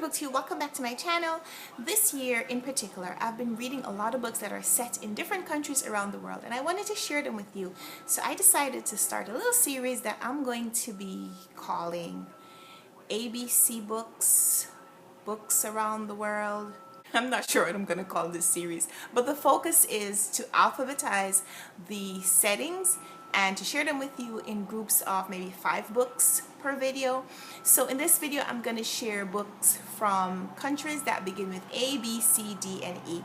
Bookshelves, welcome back to my channel. This year in particular, I've been reading a lot of books that are set in different countries around the world, and I wanted to share them with you. So I decided to start a little series that I'm going to be calling ABC Books, Books Around the World. I'm not sure what I'm going to call this series, but the focus is to alphabetize the settings and to share them with you in groups of maybe 5 books per video. So in this video, I'm going to share books from countries that begin with A, B, C, D, and E.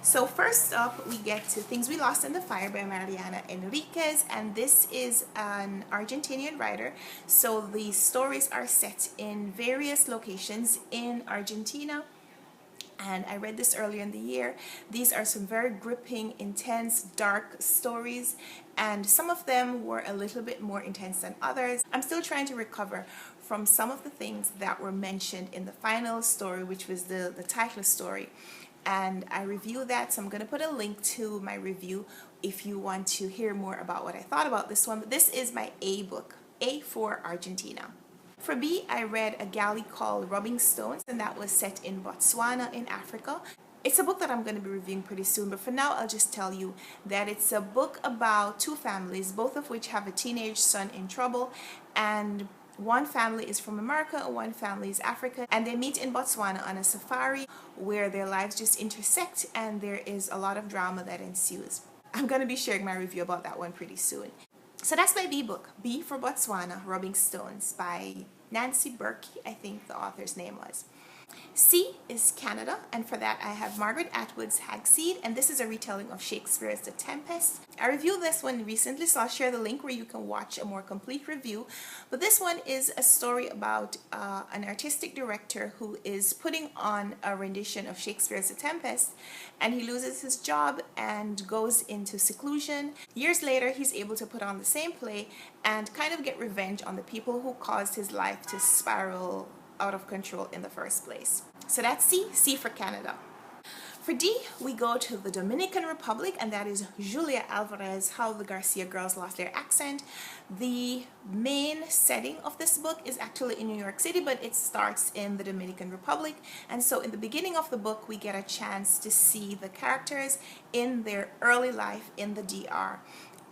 So first up, we get to Things We Lost in the Fire by Mariana Enriquez, and this is an Argentinian writer. So the stories are set in various locations in Argentina. And I read this earlier in the year. These are some very gripping, intense, dark stories, and some of them were a little bit more intense than others. I'm still trying to recover from some of the things that were mentioned in the final story, which was the title story. And I reviewed that, so I'm going to put a link to my review if you want to hear more about what I thought about this one. But this is my A book, A for Argentina. For B, I read A Galley Called Rubbing Stones, and that was set in Botswana in Africa. It's a book that I'm going to be reviewing pretty soon, but for now I'll just tell you that it's a book about 2 families, both of which have a teenage son in trouble, and one family is from America and one family is Africa, and they meet in Botswana on a safari where their lives just intersect and there is a lot of drama that ensues. I'm going to be sharing my review about that one pretty soon. So that's my B book, B for Botswana, Rubbing Stones by Nancy Berkey, I think the author's name was. C is Canada, and for that I have Margaret Atwood's Haqq Seed, and this is a retelling of Shakespeare's The Tempest. I reviewed this one recently, so I'll share the link where you can watch a more complete review. But this one is a story about an artistic director who is putting on a rendition of Shakespeare's The Tempest, and he loses his job and goes into seclusion. Years later, he's able to put on the same play and kind of get revenge on the people who caused his life to spiral out of control in the first place. So that's C, C for Canada. For D, we go to the Dominican Republic, and that is Julia Alvarez, How the Garcia Girls Lost Their Accent. The main setting of this book is actually in New York City, but it starts in the Dominican Republic. And so in the beginning of the book, we get a chance to see the characters in their early life in the DR,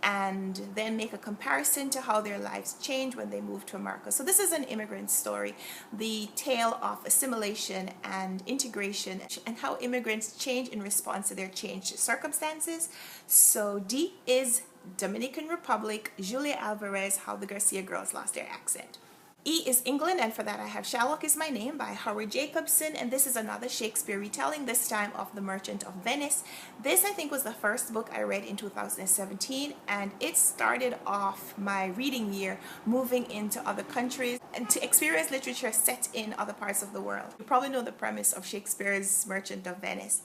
and then make a comparison to how their lives change when they move to America. So this is an immigrant story, the tale of assimilation and integration, and how immigrants change in response to their changed circumstances. So D is Dominican Republic, Julia Alvarez, How the Garcia Girls Lost Their Accent. E is England, and for that I have Sherlock Is My Name by Howard Jacobson, and this is another Shakespeare retelling, this time of The Merchant of Venice. This, I think, was the first book I read in 2017, and it started off my reading year moving into other countries and to experience literature set in other parts of the world. You probably know the premise of Shakespeare's Merchant of Venice,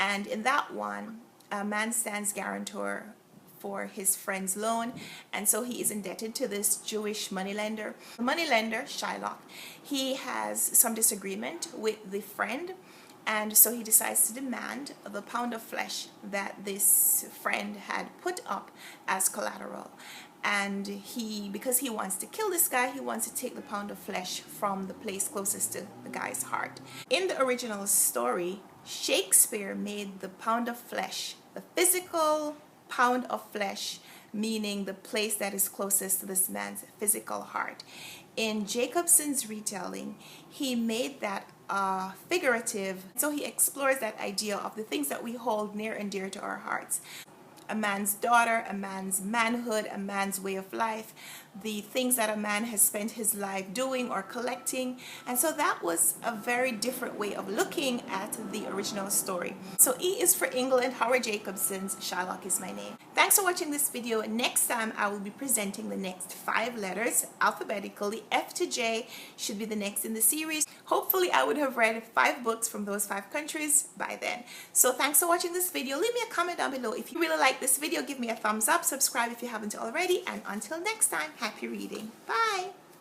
and in that one, a man stands guarantor for his friend's loan, and so he is indebted to this Jewish moneylender. The moneylender, Shylock, he has some disagreement with the friend, and so he decides to demand the pound of flesh that this friend had put up as collateral. And because he wants to kill this guy, he wants to take the pound of flesh from the place closest to the guy's heart. In the original story, Shakespeare made the pound of flesh, the physical pound of flesh, meaning the place that is closest to this man's physical heart. In Jacobson's retelling, he made that figurative, so he explores that idea of the things that we hold near and dear to our hearts. A man's daughter, a man's manhood, a man's way of life, the things that a man has spent his life doing or collecting. And so that was a very different way of looking at the original story. So E is for England, Howard Jacobson's Sherlock Is My Name. Thanks for watching this video. Next time I will be presenting the next 5 letters alphabetically. F to J should be the next in the series. Hopefully I would have read 5 books from those 5 countries by then. So thanks for watching this video. Leave me a comment down below if you really like this video. Give me a thumbs up, subscribe if you haven't already, and until next time, happy reading. Bye!